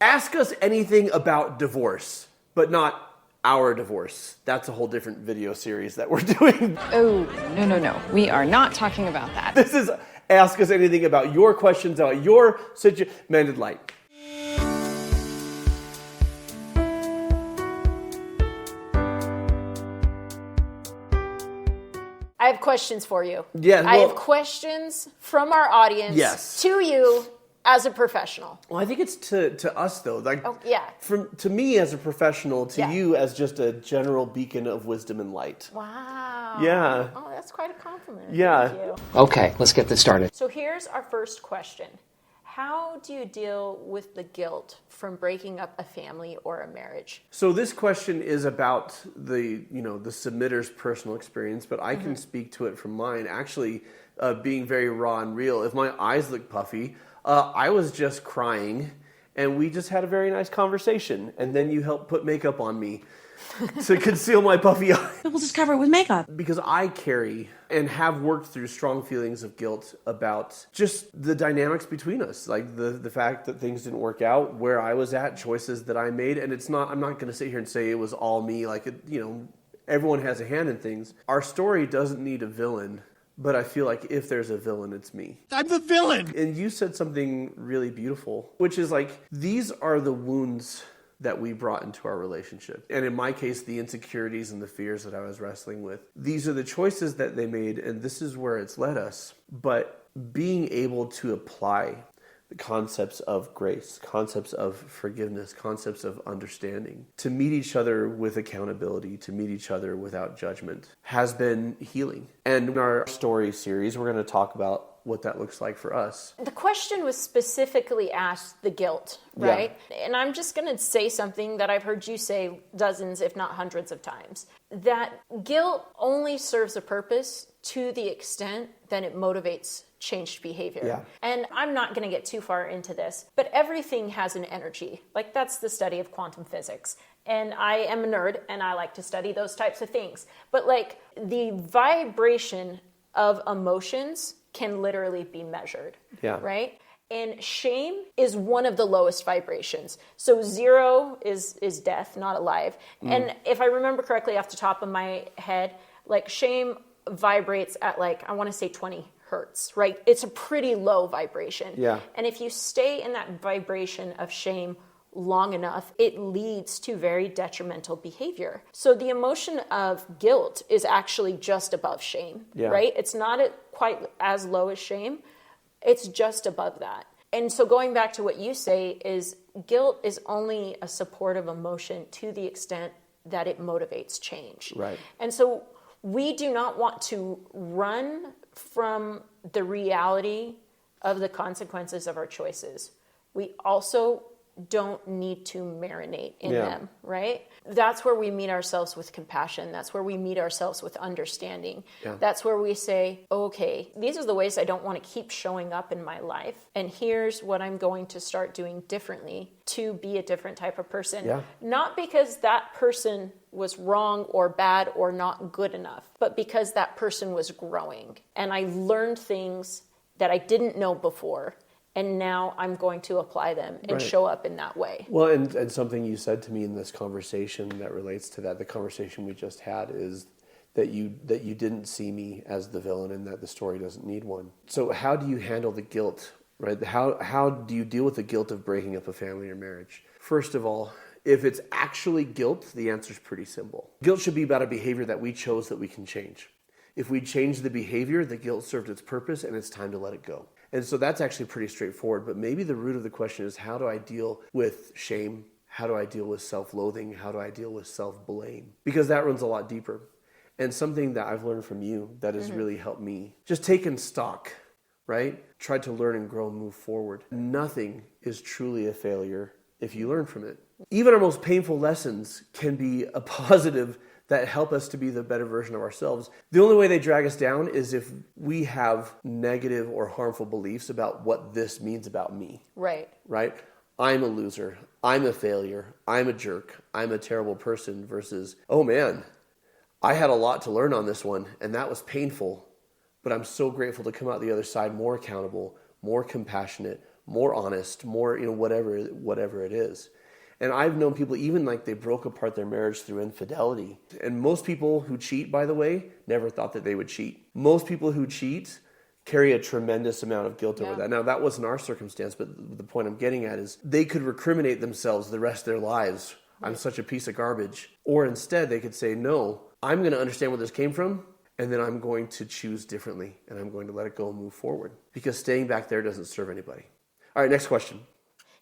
Ask us anything about divorce, but not our divorce. That's a whole different video series that we're doing. Oh, no. We are not talking about that. This is ask us anything about your questions, about your situation. Mended Light. I have questions for you. Yeah, I have questions from our audience to you as a professional. Well, I think it's to us, though. Like, to me as a professional, to you as just a general beacon of wisdom and light. Wow. Yeah. Oh, that's quite a compliment. Yeah. Thank you. Okay, let's get this started. So here's our first question. How do you deal with the guilt from breaking up a family or a marriage? So this question is about the submitter's personal experience, but I can speak to it from mine. Actually, being very raw and real. If my eyes look puffy, I was just crying, and we just had a very nice conversation. And then you helped put makeup on me to conceal my puffy eyes. We'll just cover it with makeup. Because I carry and have worked through strong feelings of guilt about just the dynamics between us. Like the fact that things didn't work out, where I was at, choices that I made. And I'm not going to sit here and say it was all me. Like, everyone has a hand in things. Our story doesn't need a villain. But I feel like if there's a villain, it's me. I'm the villain! And you said something really beautiful, which is like, these are the wounds that we brought into our relationship. And in my case, the insecurities and the fears that I was wrestling with. These are the choices that they made, and this is where it's led us. But being able to apply the concepts of grace, concepts of forgiveness, concepts of understanding, to meet each other with accountability, to meet each other without judgment, has been healing. And in our story series, we're going to talk about what that looks like for us. The question was specifically asked the guilt, right? Yeah. And I'm just going to say something that I've heard you say dozens, if not hundreds of times, that guilt only serves a purpose to the extent that it motivates changed behavior. Yeah. And I'm not going to get too far into this, but everything has an energy. Like, that's the study of quantum physics. And I am a nerd and I like to study those types of things. But like, the vibration of emotions can literally be measured, right? And shame is one of the lowest vibrations. So 0 is death, not alive. And if I remember correctly off the top of my head, like, shame vibrates at like, I want to say 20 hertz, right? It's a pretty low vibration. Yeah. And if you stay in that vibration of shame long enough, it leads to very detrimental behavior. So the emotion of guilt is actually just above shame, right? It's not quite as low as shame. It's just above that. And so going back to what you say is guilt is only a supportive emotion to the extent that it motivates change. Right. And so we do not want to run from the reality of the consequences of our choices. We also don't need to marinate in them, right? That's where we meet ourselves with compassion. That's where we meet ourselves with understanding. Yeah. That's where we say, okay, these are the ways I don't want to keep showing up in my life. And here's what I'm going to start doing differently to be a different type of person. Yeah. Not because that person was wrong or bad or not good enough, but because that person was growing. And I learned things that I didn't know before. And now I'm going to apply them and show up in that way. Well, and something you said to me in this conversation that relates to that, the conversation we just had, is that you didn't see me as the villain and that the story doesn't need one. So how do you handle the guilt, right? How do you deal with the guilt of breaking up a family or marriage? First of all, if it's actually guilt, the answer is pretty simple. Guilt should be about a behavior that we chose that we can change. If we change the behavior, the guilt served its purpose and it's time to let it go. And so that's actually pretty straightforward, but maybe the root of the question is, how do I deal with shame? How do I deal with self-loathing? How do I deal with self-blame? Because that runs a lot deeper. And something that I've learned from you that has really helped me, just taking stock, right? Try to learn and grow and move forward. Nothing is truly a failure if you learn from it. Even our most painful lessons can be a positive that help us to be the better version of ourselves. The only way they drag us down is if we have negative or harmful beliefs about what this means about me. Right. Right? I'm a loser. I'm a failure. I'm a jerk. I'm a terrible person versus, oh man, I had a lot to learn on this one and that was painful, but I'm so grateful to come out the other side more accountable, more compassionate, more honest, more, whatever it is. And I've known people, even like they broke apart their marriage through infidelity. And most people who cheat, by the way, never thought that they would cheat. Most people who cheat carry a tremendous amount of guilt over that. Now, that wasn't our circumstance, but the point I'm getting at is they could recriminate themselves the rest of their lives. I'm such a piece of garbage. Or instead, they could say, no, I'm going to understand where this came from, and then I'm going to choose differently, and I'm going to let it go and move forward. Because staying back there doesn't serve anybody. All right, next question.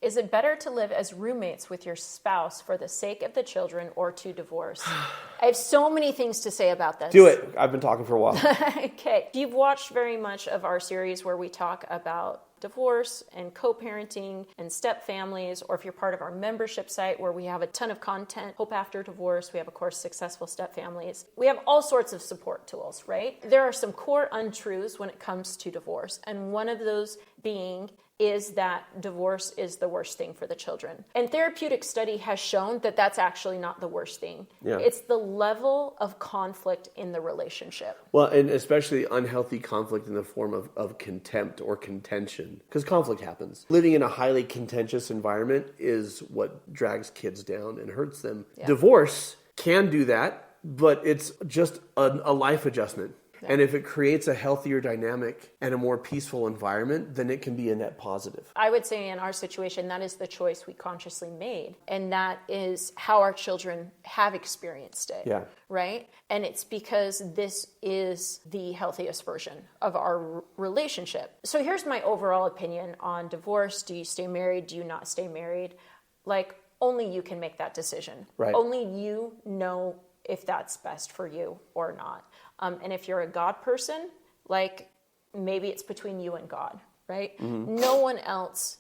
Is it better to live as roommates with your spouse for the sake of the children or to divorce? I have so many things to say about this. Do it. I've been talking for a while. Okay. You've watched very much of our series where we talk about divorce and co-parenting and step families, or if you're part of our membership site where we have a ton of content, Hope After Divorce, we have, of course, Successful Step Families. We have all sorts of support tools, right? There are some core untruths when it comes to divorce, and one of those being is that divorce is the worst thing for the children. And therapeutic study has shown that that's actually not the worst thing. Yeah. It's the level of conflict in the relationship. Well, and especially unhealthy conflict in the form of contempt or contention, because conflict happens. Living in a highly contentious environment is what drags kids down and hurts them. Yeah. Divorce can do that, but it's just a life adjustment. Yeah. And if it creates a healthier dynamic and a more peaceful environment, then it can be a net positive. I would say in our situation, that is the choice we consciously made. And that is how our children have experienced it. Yeah. Right? And it's because this is the healthiest version of our relationship. So here's my overall opinion on divorce. Do you stay married? Do you not stay married? Like, only you can make that decision. Right. Only you know if that's best for you or not. And if you're a God person, like maybe it's between you and God, right? Mm-hmm. No one else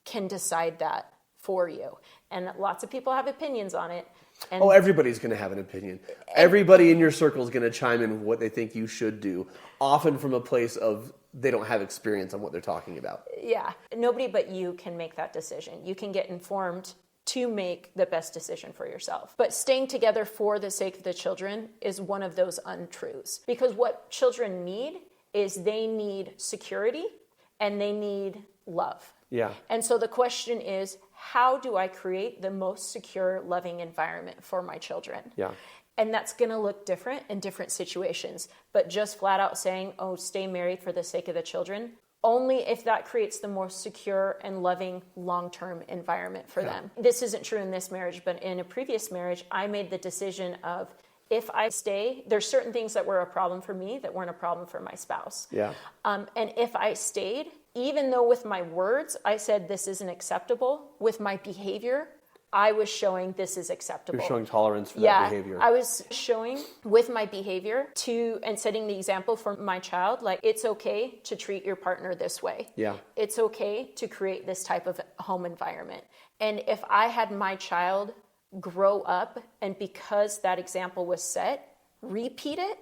can decide that for you. And lots of people have opinions on it. And everybody's going to have an opinion. Everybody in your circle is going to chime in what they think you should do, often from a place of they don't have experience on what they're talking about. Yeah. Nobody but you can make that decision. You can get informed to make the best decision for yourself. But staying together for the sake of the children is one of those untruths. Because what children need is they need security and they need love. Yeah. And so the question is, how do I create the most secure, loving environment for my children? Yeah. And that's going to look different in different situations. But just flat out saying, oh, stay married for the sake of the children, only if that creates the most secure and loving long-term environment for them. This isn't true in this marriage, but in a previous marriage, I made the decision of, if I stay, there's certain things that were a problem for me that weren't a problem for my spouse. Yeah. And if I stayed, even though with my words, I said this isn't acceptable, with my behavior, I was showing this is acceptable. You're showing tolerance for that behavior. I was showing with my behavior and setting the example for my child, like it's okay to treat your partner this way. Yeah. It's okay to create this type of home environment. And if I had my child grow up and because that example was set, repeat it,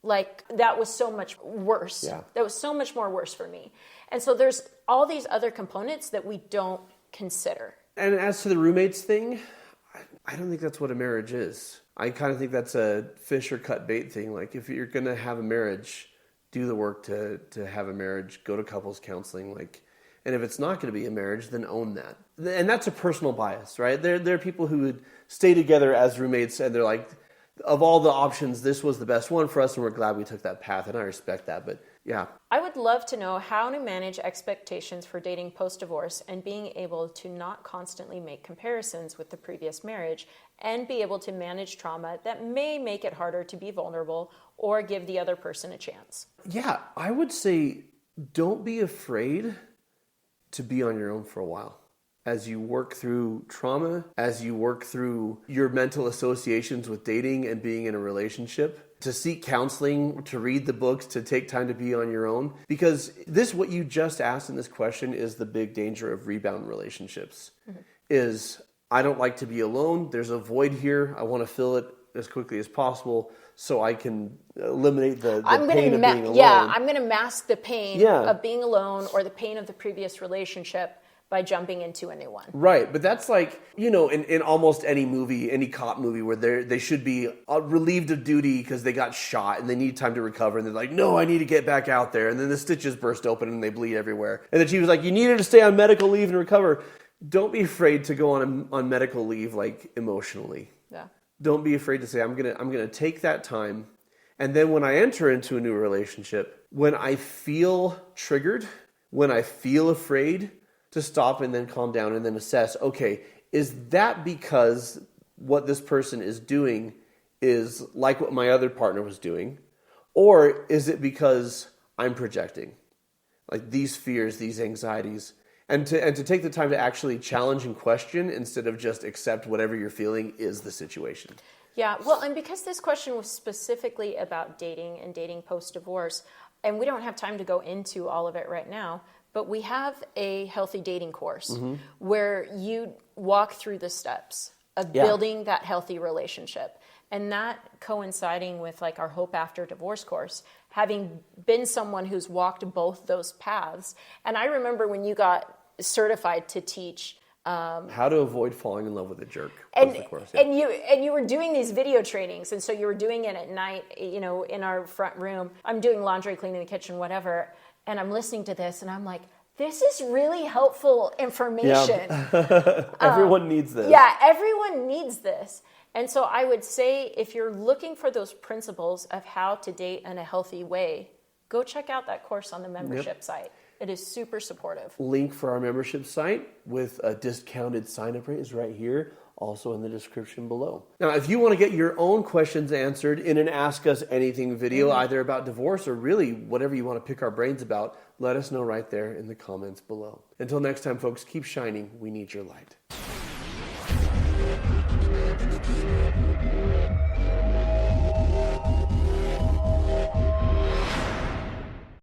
like that was so much worse. Yeah. That was so much more worse for me. And so there's all these other components that we don't consider. And as to the roommates thing, I don't think that's what a marriage is. I kind of think that's a fish or cut bait thing. Like if you're going to have a marriage, do the work to have a marriage, go to couples counseling. And if it's not going to be a marriage, then own that. And that's a personal bias, right? There are people who would stay together as roommates and they're like, of all the options, this was the best one for us and we're glad we took that path. And I respect that, but yeah. I would love to know how to manage expectations for dating post-divorce and being able to not constantly make comparisons with the previous marriage and be able to manage trauma that may make it harder to be vulnerable or give the other person a chance. Yeah, I would say don't be afraid to be on your own for a while. As you work through trauma, as you work through your mental associations with dating and being in a relationship, to seek counseling, to read the books, to take time to be on your own. Because what you just asked in this question is the big danger of rebound relationships. Mm-hmm. Is, I don't like to be alone. There's a void here. I want to fill it as quickly as possible so I can eliminate the pain of being alone. Yeah, I'm going to mask the pain of being alone or the pain of the previous relationship by jumping into a new one. Right, but that's like, in almost any movie, any cop movie where they should be relieved of duty because they got shot and they need time to recover, and they're like, no, I need to get back out there, and then the stitches burst open and they bleed everywhere. And the chief was like, you needed to stay on medical leave and recover. Don't be afraid to go on medical leave, like, emotionally. Yeah. Don't be afraid to say, I'm gonna take that time, and then when I enter into a new relationship, when I feel triggered, when I feel afraid, to stop and then calm down and then assess, okay, is that because what this person is doing is like what my other partner was doing? Or is it because I'm projecting? Like these fears, these anxieties, and to take the time to actually challenge and question instead of just accept whatever you're feeling is the situation. Yeah, well, and because this question was specifically about dating and dating post-divorce, and we don't have time to go into all of it right now, but we have a healthy dating course where you walk through the steps of building that healthy relationship. And that coinciding with like our Hope After Divorce course, having been someone who's walked both those paths. And I remember when you got certified to teach how to avoid falling in love with a jerk. And, was the course, and you were doing these video trainings, and so you were doing it at night, in our front room. I'm doing laundry, cleaning the kitchen, whatever. And I'm listening to this and I'm like, this is really helpful information. Yeah. Everyone needs this. Yeah, everyone needs this. And so I would say if you're looking for those principles of how to date in a healthy way, go check out that course on the membership site. It is super supportive. Link for our membership site with a discounted sign-up rate is right here, also in the description below. Now, if you want to get your own questions answered in an Ask Us Anything video, either about divorce or really whatever you want to pick our brains about, let us know right there in the comments below. Until next time, folks, keep shining. We need your light.